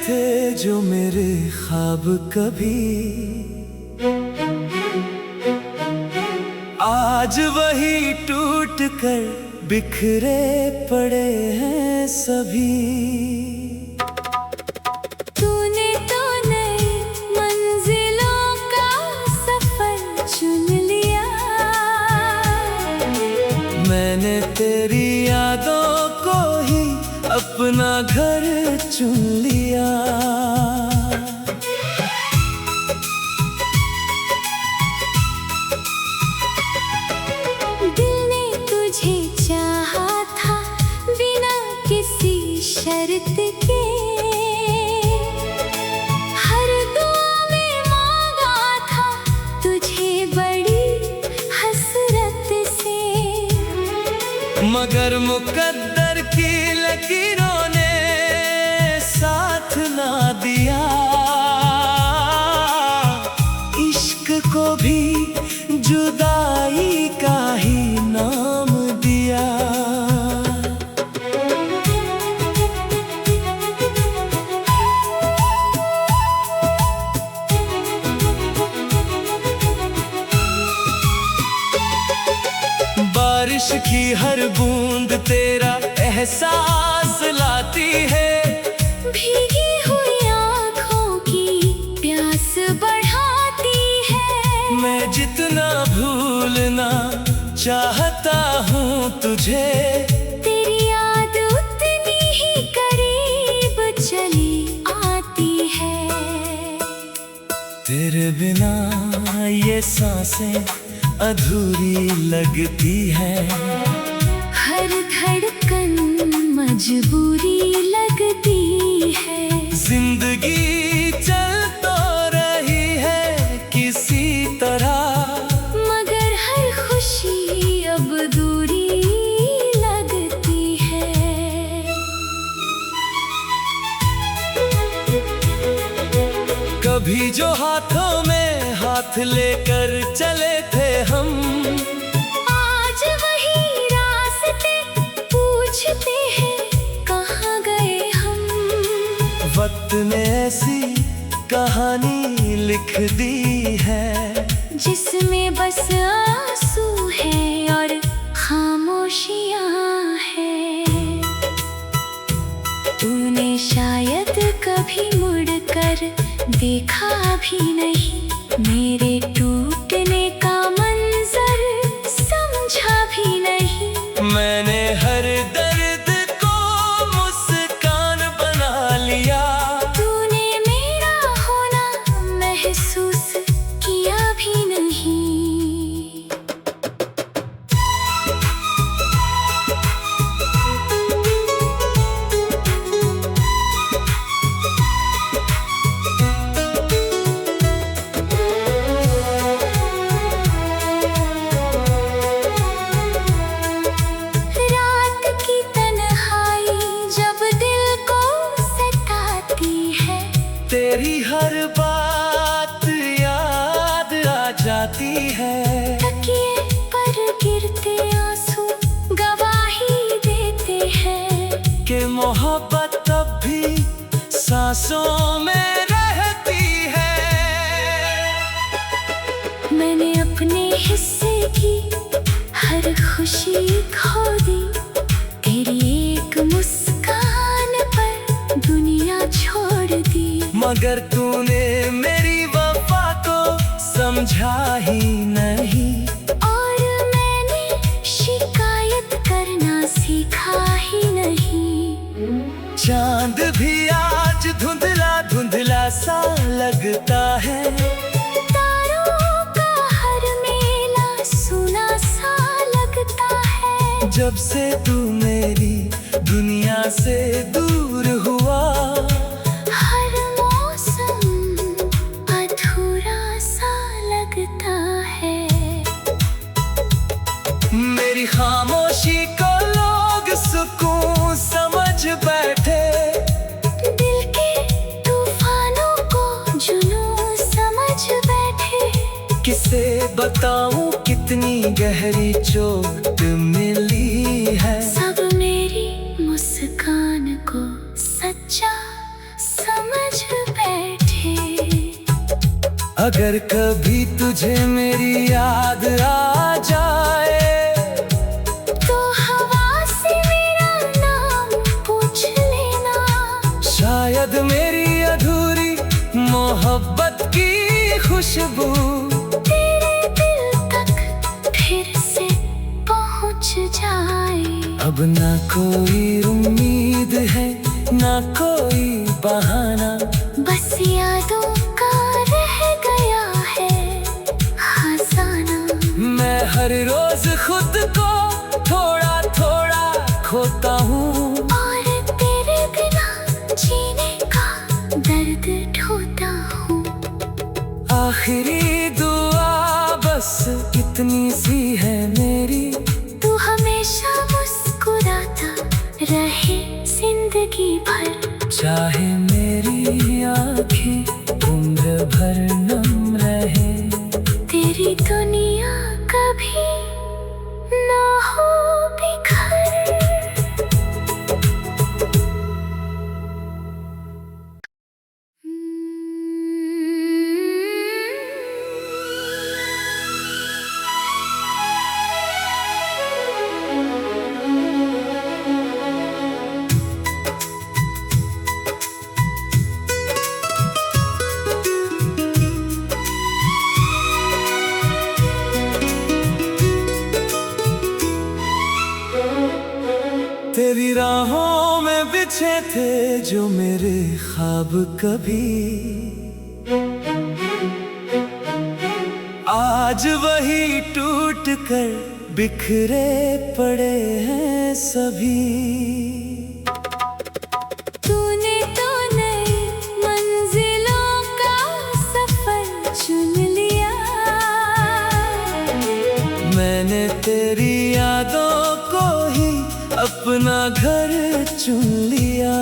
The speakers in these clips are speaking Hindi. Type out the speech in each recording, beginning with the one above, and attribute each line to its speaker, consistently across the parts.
Speaker 1: थे जो मेरे ख्वाब कभी, आज वही टूट कर बिखरे पड़े हैं सभी।
Speaker 2: तूने तो नई मंजिलों का सफर चुन लिया,
Speaker 1: मैंने तेरी यादों को ही अपना घर चुन लिया।
Speaker 2: दिल ने तुझे चाहा था बिना किसी शर्त के, हर दुआ में मांगा था तुझे बड़ी हसरत से,
Speaker 1: मगर मुकद्दर की लकीरों ने साथ ना दिया। इश्क को भी जुदाई का ही नाम दिया। बारिश की हर बूंद तेरा एहसास लाती है,
Speaker 2: भीगी हुई आँखों की प्यास बढ़ाती है।
Speaker 1: मैं जितना भूलना चाहता हूँ तुझे,
Speaker 2: तेरी याद उतनी ही करीब चली आती है।
Speaker 1: तेरे बिना ये सांसें अधूरी लगती है,
Speaker 2: हर धड़कन मजबूरी लगती है।
Speaker 1: जिंदगी चल तो रही है किसी तरह,
Speaker 2: मगर हर खुशी अब दूरी लगती है।
Speaker 1: कभी जो हाथों में हाथ लेकर चले थे हम,
Speaker 2: आज वही रास्ते पूछते हैं कहाँ गए हम।
Speaker 1: वक्त ने ऐसी कहानी लिख दी है,
Speaker 2: जिसमें बस आंसू है और खामोशियाँ हैं। तूने शायद कभी मुड़कर देखा भी नहीं, मेरे टूटने का मंजर समझा भी नहीं।
Speaker 1: मैंने हर दर्द को मुस्कान बना लिया,
Speaker 2: तूने मेरा होना महसूस किया भी नहीं। रात की तन्हाई जब दिल को सताती है,
Speaker 1: तेरी हर बात याद आ जाती है।
Speaker 2: तकिए पर गिरते आंसू गवाही देते हैं
Speaker 1: कि मोहब्बत तब भी सांसों में रहती है।
Speaker 2: मैंने अपने हिस्से की हर खुशी खो दी, तेरी एक मुस्कान पर दुनिया छोड़ दी।
Speaker 1: मगर तूने मेरी वफा को समझा ही नहीं,
Speaker 2: और मैंने शिकायत करना सीखा ही नहीं।
Speaker 1: चांद भी आज धुंधला धुंधला सा लगता है,
Speaker 2: तारों का हर मेला सुना सा लगता है।
Speaker 1: जब से तू मेरी दुनिया से दूर हुआ,
Speaker 2: हर मौसम अधूरा सा लगता है।
Speaker 1: मेरी खामोशी को लोग सुकून समझ बैठे,
Speaker 2: दिल के तूफानों को जुनून समझ बैठे।
Speaker 1: किसे बताऊं कितनी गहरी चोट मिली है।
Speaker 2: सब मेरी मुस्कान को सच्चा समझ
Speaker 1: अगर कभी तुझे मेरी याद आ जाए
Speaker 2: तो हवा से मेरा नाम पूछ लेना।
Speaker 1: शायद मेरी अधूरी मोहब्बत की खुशबू
Speaker 2: तेरे दिल तक फिर से पहुंच जाए।
Speaker 1: अब ना कोई उम्मीद है ना कोई बहाना,
Speaker 2: बस यादों का रह गया है खजाना।
Speaker 1: मैं हर रोज खुद को थोड़ा थोड़ा खोता हूँ
Speaker 2: और तेरे बिना जीने का दर्द ढोता हूँ।
Speaker 1: आखिरी दुआ बस इतनी सी है मेरी,
Speaker 2: तू हमेशा मुस्कुराता रहे जिंदगी भर।
Speaker 1: चाहे मेरी आँखें उम्र भर नम रहे,
Speaker 2: तेरी दुनिया कभी ना हो बिखर।
Speaker 1: तेरी राहों में बिछे थे जो मेरे ख्वाब कभी, आज वही टूट कर बिखरे पड़े हैं सभी।
Speaker 2: तूने तो नई मंजिलों का सफर चुन लिया।
Speaker 1: मैंने तेरी यादों को ही अपना घर चुन लिया।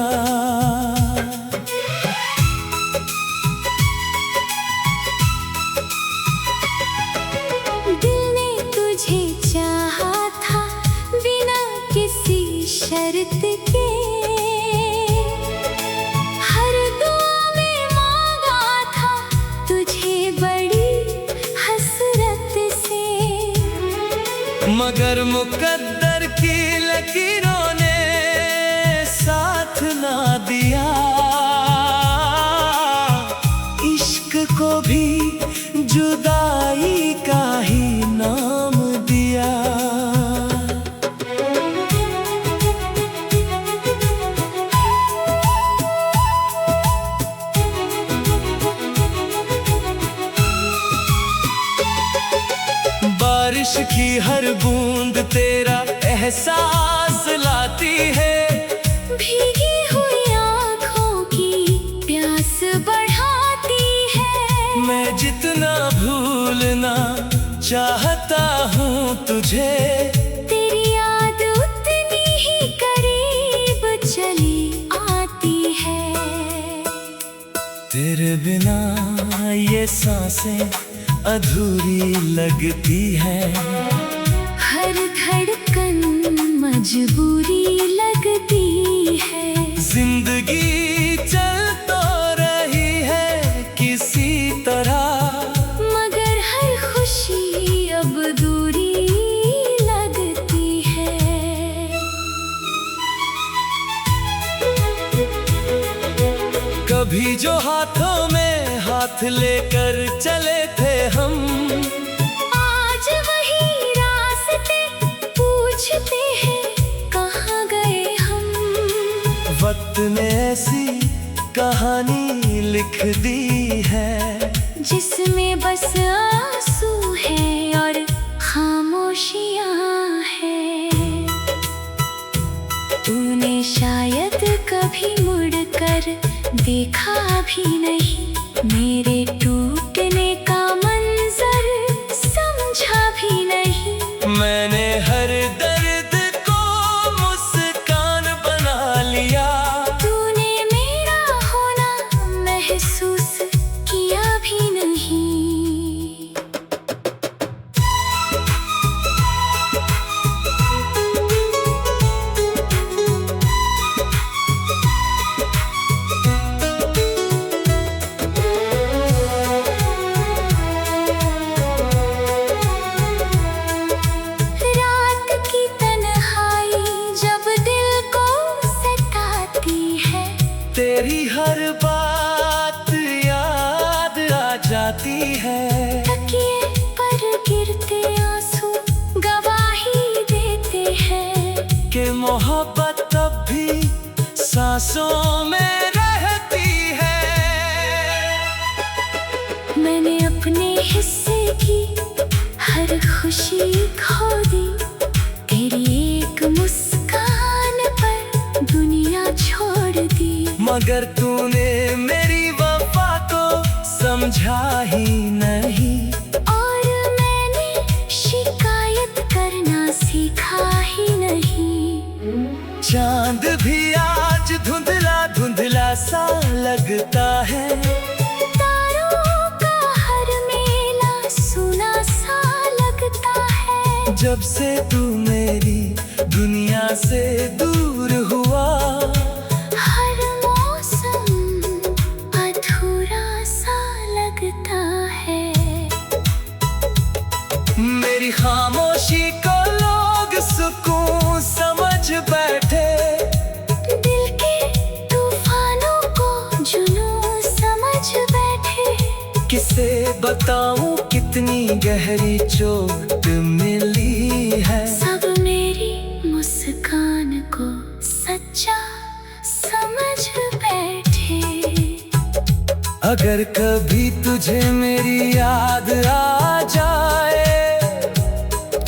Speaker 2: दिल ने तुझे चाहा था बिना किसी शर्त के। हर दुआ में मांगा था तुझे बड़ी हसरत से।
Speaker 1: मगर मुकद्दर की लकीरों ने साथ ना दिया, इश्क को भी जुदाई का ही नाम दिया। बारिश की हर बूंद तेरा एहसास लाती है,
Speaker 2: भीगी हुई आँखों की प्यास बढ़ाती है।
Speaker 1: मैं जितना भूलना चाहता हूँ तुझे,
Speaker 2: तेरी याद उतनी ही करीब चली आती है।
Speaker 1: तेरे बिना ये सांसें अधूरी लगती है,
Speaker 2: हर धड़कन मजबूरी लगती है।
Speaker 1: जिंदगी चल तो रही है किसी तरह,
Speaker 2: मगर हर खुशी अब दूरी लगती है।
Speaker 1: कभी जो हाथों में हाथ लेकर चले थे हम,
Speaker 2: आज वही रास्ते पूछते हैं कहाँ गए हम।
Speaker 1: वक्त ने ऐसी कहानी लिख दी है,
Speaker 2: जिसमें बस आंसू है और खामोशियाँ हैं। तूने शायद कभी मुड़ कर देखा भी नहीं, मेरे टूटने का मंजर समझा भी नहीं।
Speaker 1: मैंने हर दर्द को मुस्कान बना लिया,
Speaker 2: तूने मेरा होना महसूस किया भी नहीं।
Speaker 1: जाती है।
Speaker 2: तकिए पर गिरते आंसू गवाही देते हैं
Speaker 1: कि मोहब्बत तब भी सांसों में रहती है।
Speaker 2: मैंने अपने हिस्से की हर खुशी खो दी, तेरी एक मुस्कान पर दुनिया छोड़ दी।
Speaker 1: मगर तूने मेरी वफा को समझा ही नहीं,
Speaker 2: और मैंने शिकायत करना सीखा ही नहीं।
Speaker 1: चांद भी आज धुंधला धुंधला सा लगता है,
Speaker 2: तारों का हर मेला सुना सा लगता है।
Speaker 1: जब से तू मेरी दुनिया से दूर हुआ,
Speaker 2: हर मौसम अधूरा सा लगता है।
Speaker 1: मेरी खामोशी को लोग सुकून समझ बैठे,
Speaker 2: दिल के तूफानों को जुनून समझ बैठे।
Speaker 1: किसे बताऊं कितनी गहरी चोट मिली है।
Speaker 2: सब मेरी मुस्कान को सच्चा समझ बैठे।
Speaker 1: अगर कभी तुझे मेरी याद आ जाए,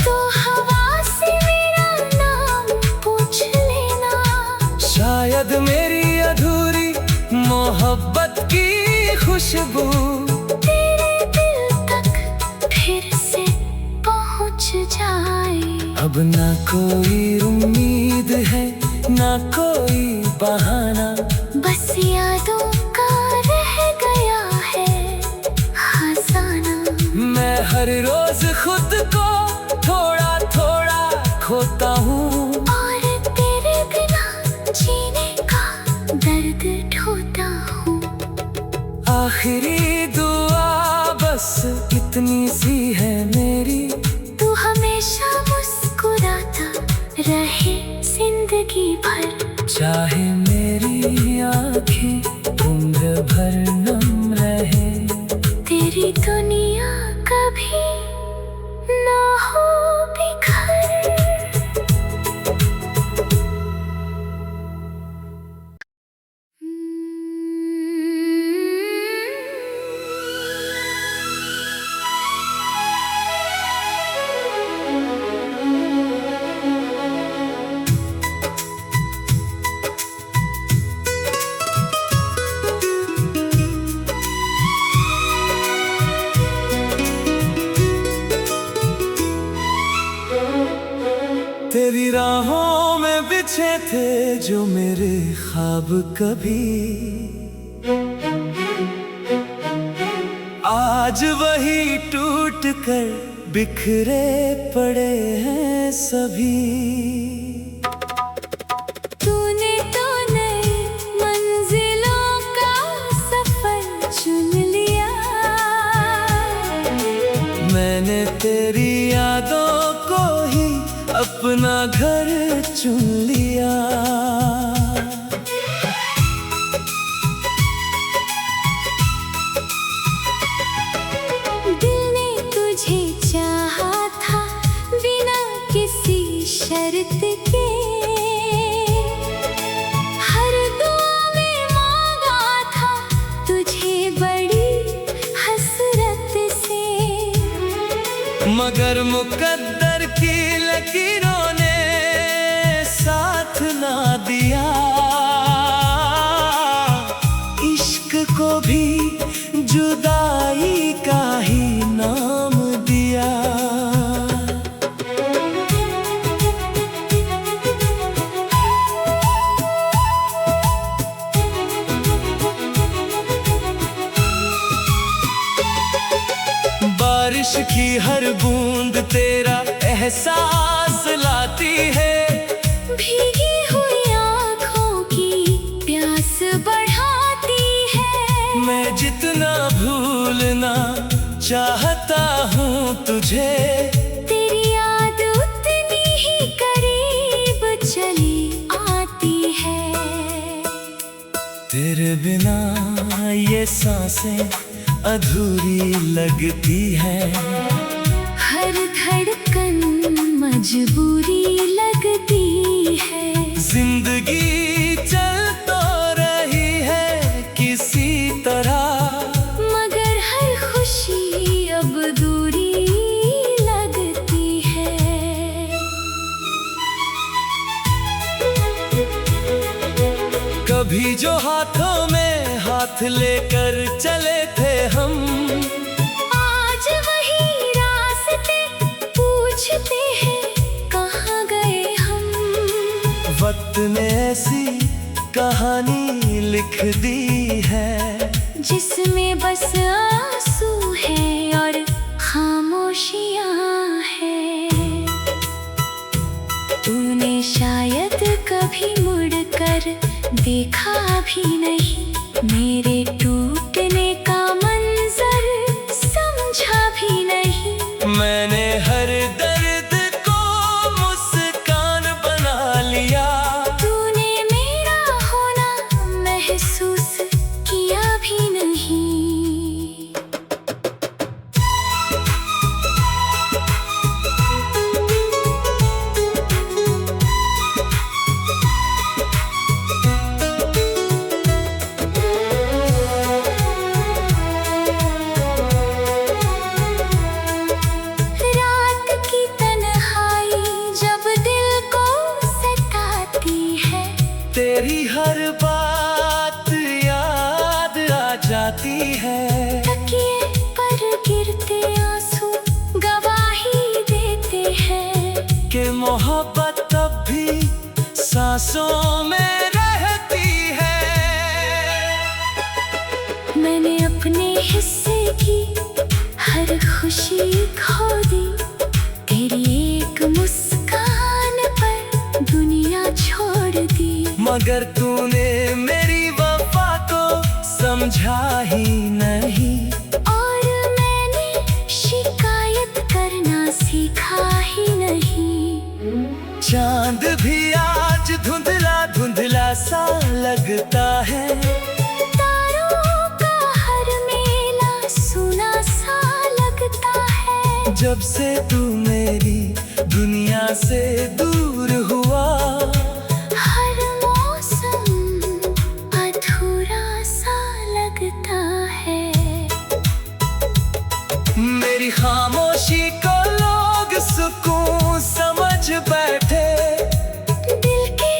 Speaker 2: तो हवा से मेरा नाम पूछ लेना।
Speaker 1: शायद मेरी अधूरी मोहब्बत की खुशबू
Speaker 2: तेरे दिल तक फिर से पहुंच जाए।
Speaker 1: अब ना कोई उम्मीद है, ना कोई बहाना,
Speaker 2: बस यादों का रह गया है खजाना।
Speaker 1: मैं हर रोज खुद को थोड़ा थोड़ा खोता हूँ,
Speaker 2: और तेरे बिना जीने का दर्द ढोता हूँ।
Speaker 1: आखिरी दुआ बस इतनी सी है मेरी,
Speaker 2: तू हमेशा मुस्कुराता रहे जिंदगी भर।
Speaker 1: चाहे मेरी आँखें उम्र भर नम रहे,
Speaker 2: तेरी दुनिया कभी ना हो बिखर।
Speaker 1: तेरी राहों में बिछे थे जो मेरे ख्वाब कभी, आज वही टूट कर बिखरे पड़े हैं सभी।
Speaker 2: तूने तो नई मंजिलों का सफर चुन लिया,
Speaker 1: मैंने तेरी यादों को ही अपना घर चुन लिया।
Speaker 2: दिल ने तुझे चाहा था बिना किसी शर्त के, हर दुआ में मांगा था तुझे बड़ी हसरत से।
Speaker 1: मगर मुकद्दर की लकीरों ने साथ ना दिया, इश्क को भी जुदाई का ही नाम दिया। बारिश की हर बूंद तेरा एहसास लाती है,
Speaker 2: भीगी हुई आँखों की प्यास बढ़ाती है।
Speaker 1: मैं जितना भूलना चाहता हूँ तुझे,
Speaker 2: तेरी याद उतनी ही करीब चली आती है।
Speaker 1: तेरे बिना ये सांसें अधूरी लगती है।
Speaker 2: हर धड़कन मजबूरी लगती है।
Speaker 1: जिंदगी चल तो रही है किसी तरह,
Speaker 2: मगर हर खुशी अब दूरी लगती है।
Speaker 1: कभी जो हाथों में हाथ लेकर चले थे हम,
Speaker 2: आज वही रास्ते पूछते हैं कहाँ गए हम।
Speaker 1: वक्त ने ऐसी कहानी लिख दी है,
Speaker 2: जिसमें बस आंसू है और खामोशियाँ हैं। तूने शायद कभी मुड़कर देखा भी नहीं, मेरे टूटने का मंजर समझा भी नहीं।
Speaker 1: मैंने हर दर्द को मुस्कान बना लिया,
Speaker 2: तूने मेरा होना महसूस किया भी नहीं। रात की तन्हाई जब दिल को सताती है,
Speaker 1: तेरी हर बात याद आ जाती है।
Speaker 2: तकिए पर गिरते आंसू गवाही देते हैं
Speaker 1: कि मोहब्बत अब भी सांसों में रहती है।
Speaker 2: मैंने अपने हिस्से की हर खुशी खो दी, तेरी एक मुस्कान पर दुनिया छोड़ दी।
Speaker 1: मगर तूने मेरी वफा को समझा ही नहीं,
Speaker 2: और मैंने शिकायत करना सीखा ही नहीं।
Speaker 1: चांद भी आज धुंधला धुंधला सा लगता है।
Speaker 2: तारों का हर मेला सुना सा लगता है।
Speaker 1: जब से तू मेरी दुनिया से दूर हुआ,
Speaker 2: हर मौसम अधूरा सा लगता है।
Speaker 1: मेरी खामोशी को लोग सुकून समझ बैठे,
Speaker 2: दिल के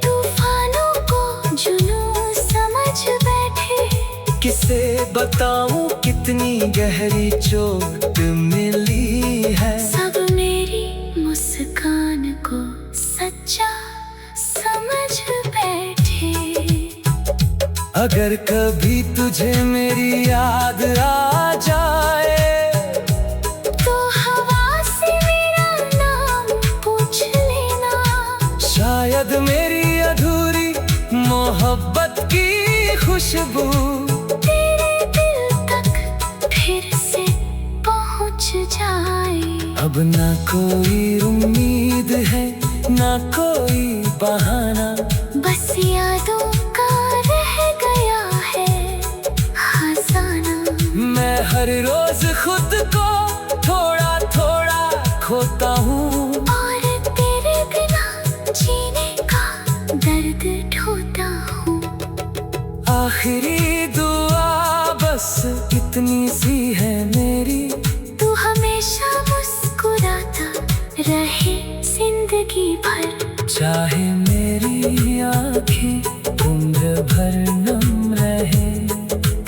Speaker 2: तूफानों को जुनून समझ बैठे।
Speaker 1: किसे बताऊं कितनी गहरी चोट मिली है।
Speaker 2: सब मेरी मुस्कान को सच्चा समझ बैठे।
Speaker 1: अगर कभी तुझे मेरी याद आ जाए,
Speaker 2: तो हवा से मेरा नाम पूछ लेना।
Speaker 1: शायद मेरी अधूरी मोहब्बत की खुशबू
Speaker 2: तेरे दिल तक फिर से पहुंच जाए।
Speaker 1: अब ना कोई उम्मीद है ना कोई बहाना,
Speaker 2: बस यादों का रह गया है खजाना।
Speaker 1: मैं हर रोज खुद को थोड़ा थोड़ा खोता हूँ,
Speaker 2: और तेरे बिना जीने का दर्द ढोता हूँ।
Speaker 1: आखिरी दुआ बस इतनी सी है मेरी,
Speaker 2: तू हमेशा मुस्कुराता रहे जिंदगी भर।
Speaker 1: चाहे मेरी आँखें उम्र भर नम रहे।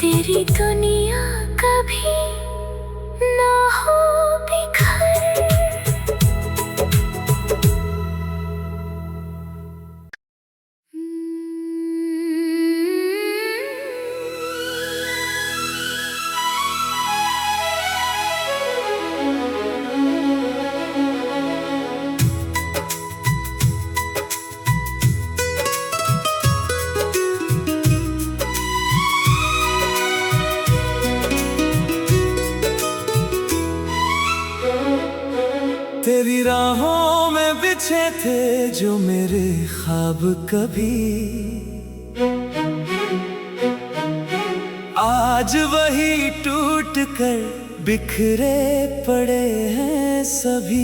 Speaker 2: तेरी दुनिया कभी ना हो बिखर।
Speaker 1: तेरी राहों में बिछे थे जो मेरे ख्वाब कभी, आज आज वही टूट कर बिखरे पड़े हैं सभी।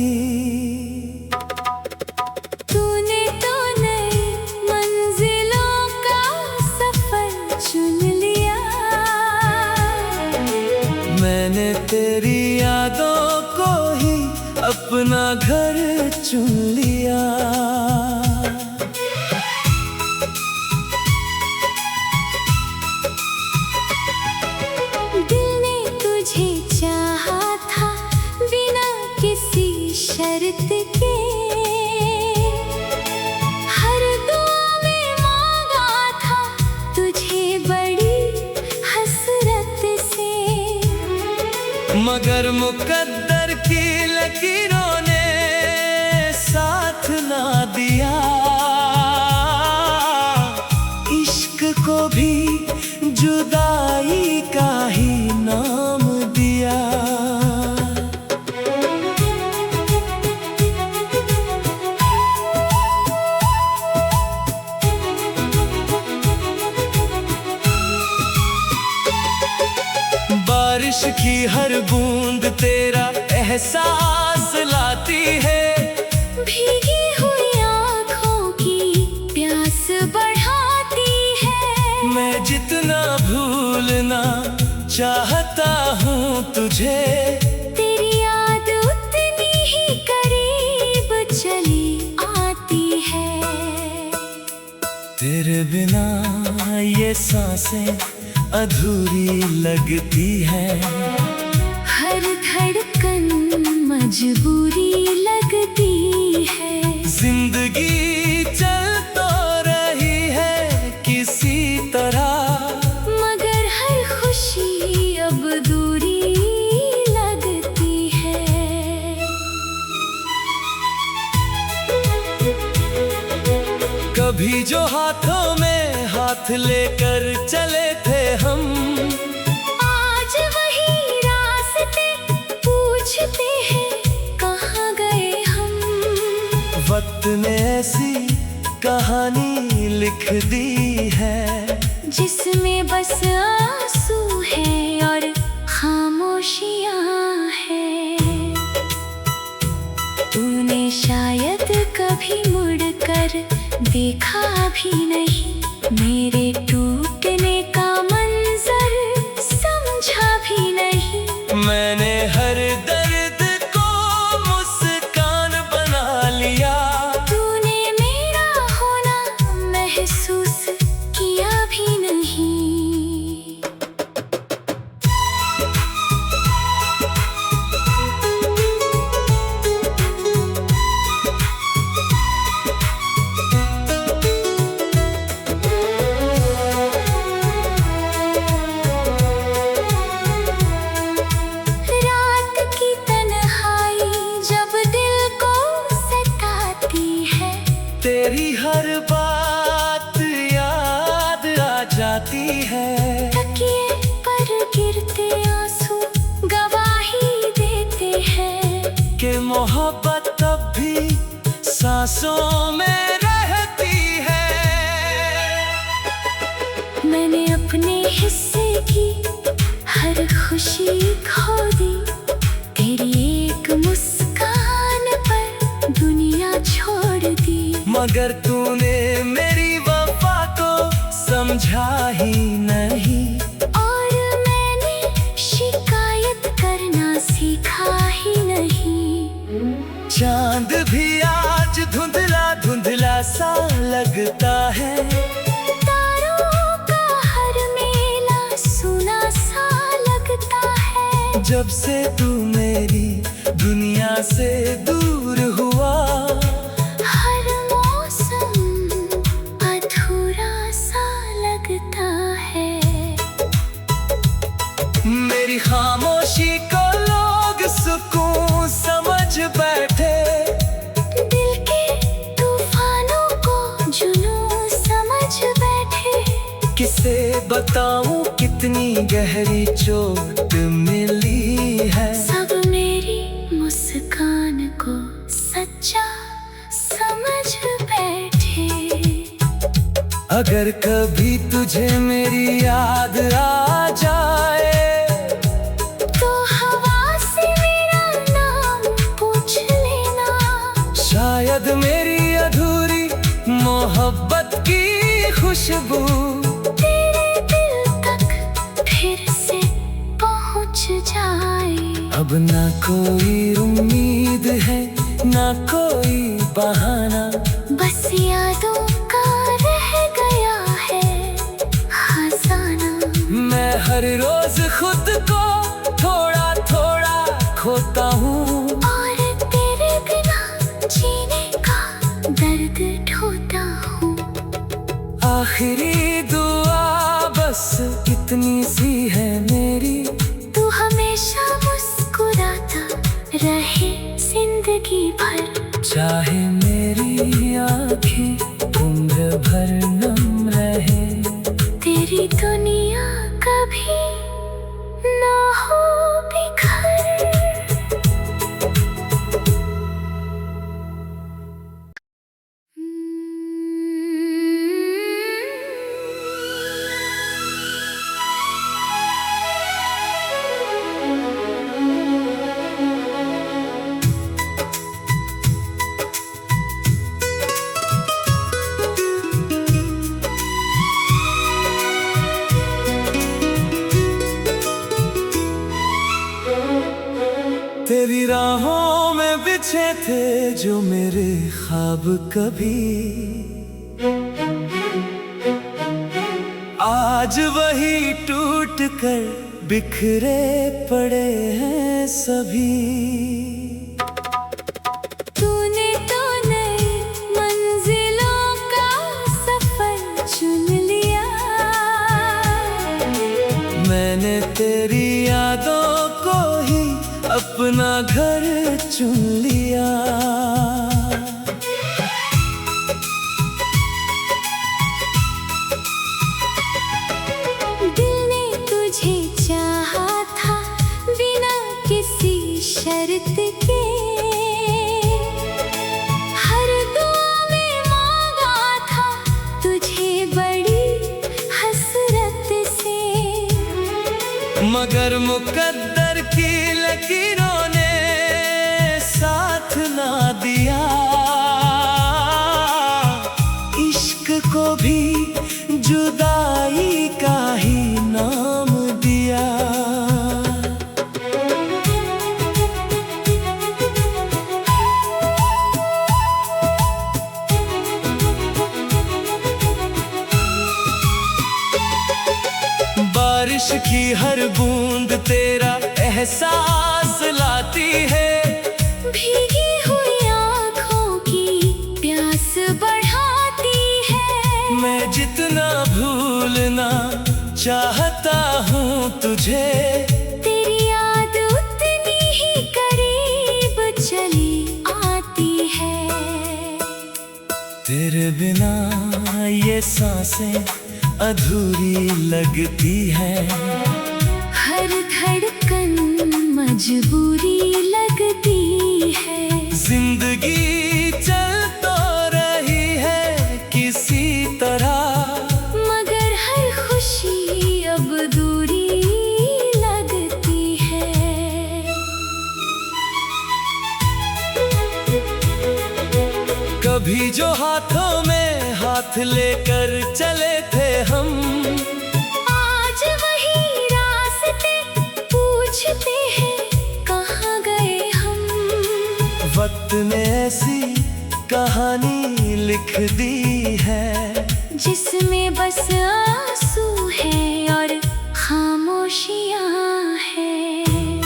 Speaker 2: तूने तो नई मंजिलों का सफर चुन लिया,
Speaker 1: मैंने तेरी यादों को ही अपना घर चुन लिया।
Speaker 2: दिल ने तुझे चाहा था बिना किसी शर्त के, हर दुआ में मांगा था तुझे बड़ी हसरत से,
Speaker 1: मगर मुकद्दर की लकीरों ने साथ ना दिया। इश्क को भी जुदाई का ही नाम दिया। बारिश की हर बूंद तेरा एहसास लाती है,
Speaker 2: भीगी हुई आँखों की प्यास बढ़ाती है।
Speaker 1: मैं जितना भूलना चाहता हूँ तुझे,
Speaker 2: तेरी याद उतनी ही करीब चली आती है।
Speaker 1: तेरे बिना ये सांसें अधूरी लगती है,
Speaker 2: हर धड़कन मजबूरी लगती है।
Speaker 1: जिंदगी चल तो रही है किसी तरह,
Speaker 2: मगर हर खुशी अब दूरी लगती है।
Speaker 1: कभी जो हाथों में हाथ लेकर चले थे हम,
Speaker 2: आज वही रास्ते पूछते हैं कहाँ गए हम।
Speaker 1: वक्त ने ऐसी कहानी लिख दी है,
Speaker 2: जिसमें बस आंसू है और खामोशियाँ हैं। तूने शायद कभी मुड़कर देखा भी नहीं, मेरे टूटने का मंजर समझा भी नहीं।
Speaker 1: मैंने हर दर्द को मुस्कान बना लिया,
Speaker 2: तूने मेरा होना महसूस किया भी नहीं। रात की तन्हाई जब दिल को सताती है,
Speaker 1: तेरी हर बात याद आ जाती है।
Speaker 2: तकिए पर गिरते आंसू गवाही देते हैं
Speaker 1: कि मोहब्बत अब भी सांसों में रहती है।
Speaker 2: मैंने अपने हिस्से की हर खुशी खो दी, तेरी एक मुस्कान पर दुनिया छोड़ दी।
Speaker 1: मगर तूने मेरी वफा को समझा ही नहीं,
Speaker 2: और मैंने शिकायत करना सीखा ही नहीं।
Speaker 1: चांद भी आज धुंधला धुंधला सा लगता है,
Speaker 2: तारों का हर मेला सुना सा लगता है।
Speaker 1: जब से तू मेरी दुनिया से दूर हुआ,
Speaker 2: हर मौसम अधूरा सा लगता है।
Speaker 1: मेरी खामोशी को लोग सुकून समझ बैठे,
Speaker 2: दिल के तूफानों को जुनून समझ बैठे।
Speaker 1: किसे बताऊं कितनी गहरी चोट मिली है।
Speaker 2: सब मेरी मुस्कान को सच्चा समझ बैठे।
Speaker 1: अगर कभी तुझे मेरी याद आ जाए,
Speaker 2: आए।
Speaker 1: अब ना कोई उम्मीद है ना कोई बहाना,
Speaker 2: बस यादों का रह गया है खजाना।
Speaker 1: मैं हर रोज खुद को थोड़ा थोड़ा खोता हूँ,
Speaker 2: और तेरे बिना जीने का दर्द ढोता हूँ।
Speaker 1: आखिरी दुआ बस इतनी सी है मेरी,
Speaker 2: तू हमेशा मुस्कुराता रहे जिंदगी भर।
Speaker 1: चाहे मेरी आँखें उम्र भर नम रहे,
Speaker 2: तेरी दुनिया कभी ना हो बिखर।
Speaker 1: तेरी राहों में बिछे थे जो मेरे ख्वाब कभी, आज वही टूट कर बिखरे पड़े हैं सभी।
Speaker 2: तूने तो नई मंजिलों का सफर चुन लिया,
Speaker 1: मैंने तेरी यादों को ही अपना घर चुन लिया।
Speaker 2: दिल ने तुझे चाहा था बिना किसी शर्त के, हर दुआ में मांगा था तुझे बड़ी हसरत से।
Speaker 1: मगर मुकद्दर की लकीरों ने साथ ना दिया, इश्क को भी जुदाई का ही नाम दिया। बारिश की हर बूंद तेरा एहसास लाती है,
Speaker 2: भीगी हुई आँखों की प्यास बढ़ाती है।
Speaker 1: मैं जितना भूलना चाहता हूँ तुझे,
Speaker 2: तेरी याद उतनी ही करीब चली आती है।
Speaker 1: तेरे बिना ये सांसें अधूरी लगती है,
Speaker 2: हर धड़कन मजबूरी लगती है।
Speaker 1: जिंदगी चल तो रही है किसी तरह,
Speaker 2: मगर हर खुशी अब दूरी लगती है।
Speaker 1: कभी जो हाथों में हाथ लेकर चले थे हम,
Speaker 2: आज वही रास्ते पूछते हैं कहाँ गए हम।
Speaker 1: वक्त ने ऐसी कहानी लिख दी है,
Speaker 2: जिसमें बस आंसू है और खामोशियाँ हैं।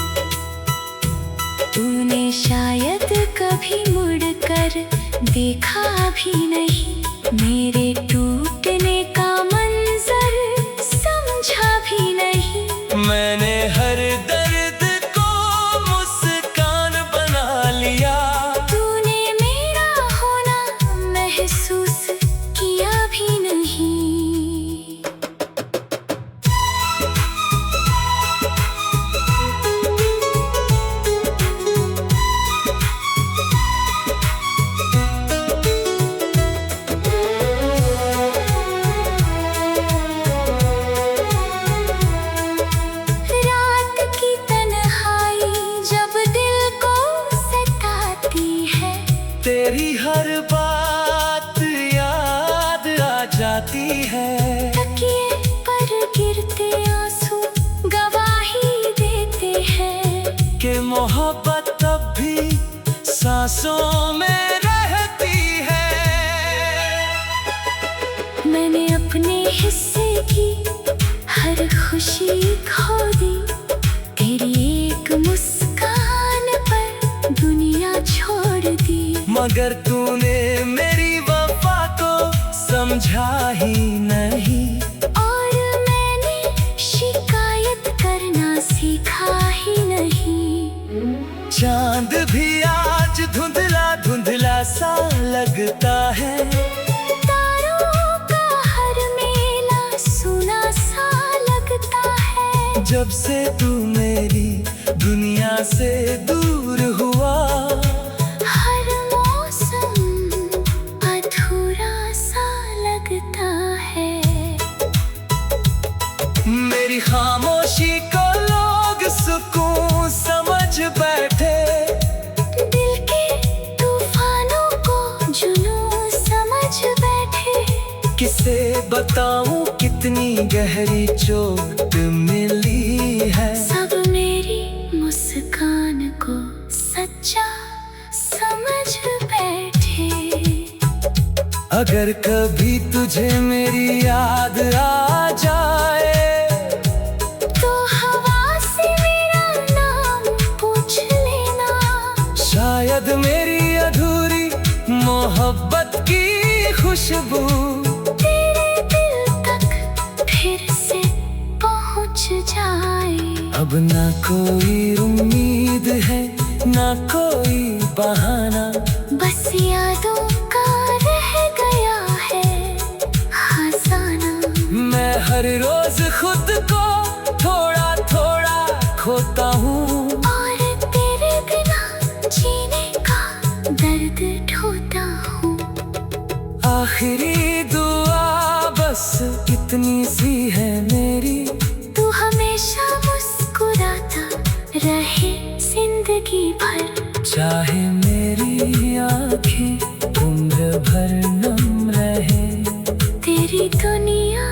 Speaker 2: तूने शायद कभी मुड़ कर देखा भी नहीं, मेरे टूटने का मंजर समझा भी नहीं।
Speaker 1: मैंने हर दर्द को मुस्कान बना लिया,
Speaker 2: तूने मेरा होना महसूस किया भी नहीं।
Speaker 1: कि मोहब्बत तब भी सांसों में रहती है।
Speaker 2: मैंने अपने हिस्से की हर खुशी खो दी, तेरी एक मुस्कान पर दुनिया छोड़ दी।
Speaker 1: मगर तूने मेरी वफा को समझा ही नहीं,
Speaker 2: और मैंने शिकायत करना सीखा ही नहीं।
Speaker 1: चांद भी आज धुंधला धुंधला सा लगता है,
Speaker 2: तारों का हर मेला सुना सा लगता है।
Speaker 1: जब से तू मेरी दुनिया से दूर हुआ,
Speaker 2: हर मौसम अधूरा सा लगता है।
Speaker 1: मेरी खामोशी को लोग सुकून समझ बैठे,
Speaker 2: दिल के तूफानों को जुनून समझ बैठे।
Speaker 1: किसे बताऊं कितनी गहरी चोट मिली है।
Speaker 2: सब मेरी मुस्कान को सच्चा समझ बैठे।
Speaker 1: अगर कभी तुझे मेरी याद आ जाए,
Speaker 2: तो हवा से मेरा नाम पूछ लेना।
Speaker 1: शायद मेरी अधूरी मोहब्बत की खुशबू
Speaker 2: तेरे दिल तक फिर से पहुंच जाए।
Speaker 1: अब ना कोई उम्मीद है, ना कोई बहाना,
Speaker 2: बस यादों का रह गया है खजाना।
Speaker 1: मैं हर रोज खुद को थोड़ा थोड़ा खोता हूँ,
Speaker 2: और तेरे बिना जीने का दर्द ढोता हूँ।
Speaker 1: आखिरी दुआ बस इतनी सी है मेरी,
Speaker 2: तू हमेशा मुस्कुराता रहे जिंदगी भर।
Speaker 1: चाहे मेरी आँखें उम्र भर नम रहे।
Speaker 2: तेरी दुनिया